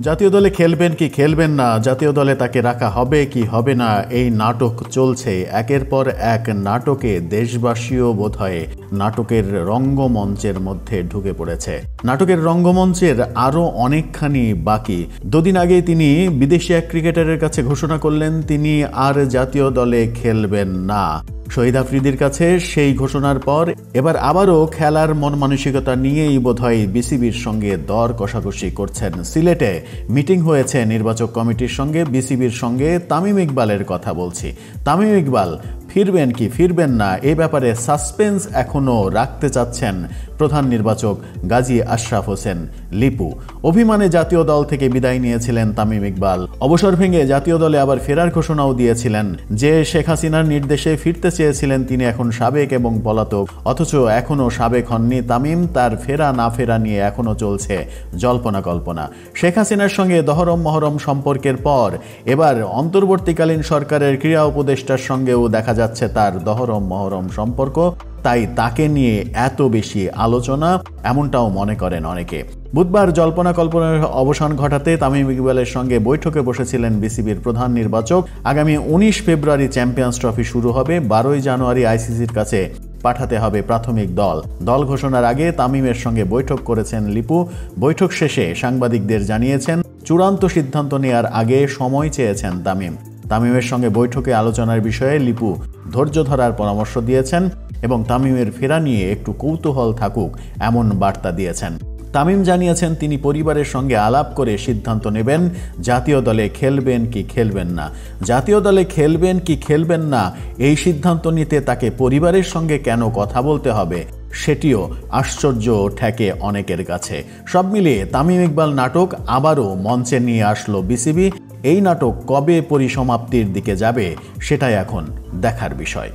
জাতীয় দলে খেলবেন কি খেলবেন না, জাতীয় দলে তাকে রাখা হবে কি হবে না, এই নাটক চলছে। একের পর এক নাটকে দেশবাসীও বোধহয় নাটকের রঙ্গমঞ্চের মধ্যে ঢুকে পড়েছে। নাটকের রঙ্গমঞ্চের আরও অনেকখানি বাকি। দুদিন আগেই তিনি বিদেশি এক ক্রিকেটারের কাছে ঘোষণা করলেন তিনি আর জাতীয় দলে খেলবেন না। শহীদ আফ্রিদির কাছে সেই ঘোষণার পর এবার আবারও খেলার মন মানসিকতা নিয়েই বোধহয় বিসিবির সঙ্গে দর কষাকষি করছেন। সিলেটে মিটিং হয়েছে নির্বাচক কমিটির সঙ্গে, বিসিবির সঙ্গে তামিম ইকবালের কথা বলছি। তামিম ইকবাল ফিরবেন কি ফিরবেন না এ ব্যাপারে সাসপেন্স এখনও রাখতে চাচ্ছেন প্রধান নির্বাচক গাজী আশরাফ হোসেন লিপু। অভিমানে জাতীয় দল থেকে বিদায় নিয়েছিলেন তামিম ইকবাল। অবসর ভেঙে জাতীয় দলে আবার ফেরার ঘোষণাও দিয়েছিলেন। যে শেখ হাসিনার নির্দেশে ফিরতে চেয়েছিলেন তিনি এখন সাবেক এবং পলাতক, অথচ এখনও সাবেক হননি তামিম। তার ফেরা না ফেরা নিয়ে এখনও চলছে জল্পনা কল্পনা। শেখ হাসিনার সঙ্গে দহরম মহরম সম্পর্কের পর এবার অন্তর্বর্তীকালীন সরকারের ক্রীড়া উপদেষ্টার সঙ্গেও দেখা যাচ্ছে তার দহরম মহরম সম্পর্ক, তাই তাকে নিয়ে এত বেশি আলোচনা এমনটাও মনে করেন অনেকে। বুধবার জল্পনা কল্পনার অবসান ঘটাতে তামিম ইকবালের সঙ্গে বৈঠকে বসেছিলেন বিসিবির প্রধান নির্বাচক। আগামী 19 ফেব্রুয়ারি চ্যাম্পিয়ন্স ট্রফি শুরু হবে। 12 জানুয়ারি আইসিসির কাছে পাঠাতে হবে প্রাথমিক দল ঘোষণার আগে তামিমের সঙ্গে বৈঠক করেছেন লিপু। বৈঠক শেষে সাংবাদিকদের জানিয়েছেন চূড়ান্ত সিদ্ধান্ত নেওয়ার আগে সময় চেয়েছেন তামিমের সঙ্গে বৈঠকে আলোচনার বিষয়ে লিপু ধৈর্য ধরার পরামর্শ দিয়েছেন এবং তামিমের ফেরা নিয়ে একটু কৌতূহল থাকুক এমন বার্তা দিয়েছেন। তামিম জানিয়েছেন তিনি পরিবারের সঙ্গে আলাপ করে সিদ্ধান্ত নেবেন জাতীয় দলে খেলবেন কি খেলবেন না। জাতীয় দলে খেলবেন কি খেলবেন না এই সিদ্ধান্ত নিতে তাকে পরিবারের সঙ্গে কেন কথা বলতে হবে সেটিও আশ্চর্য ঠেকে অনেকের কাছে। সব মিলিয়ে তামিম ইকবাল নাটক আবারও মঞ্চে নিয়ে আসলো বিসিবি। এই নাটক কবে পরিসমাপ্তির দিকে যাবে সেটাই এখন দেখার বিষয়।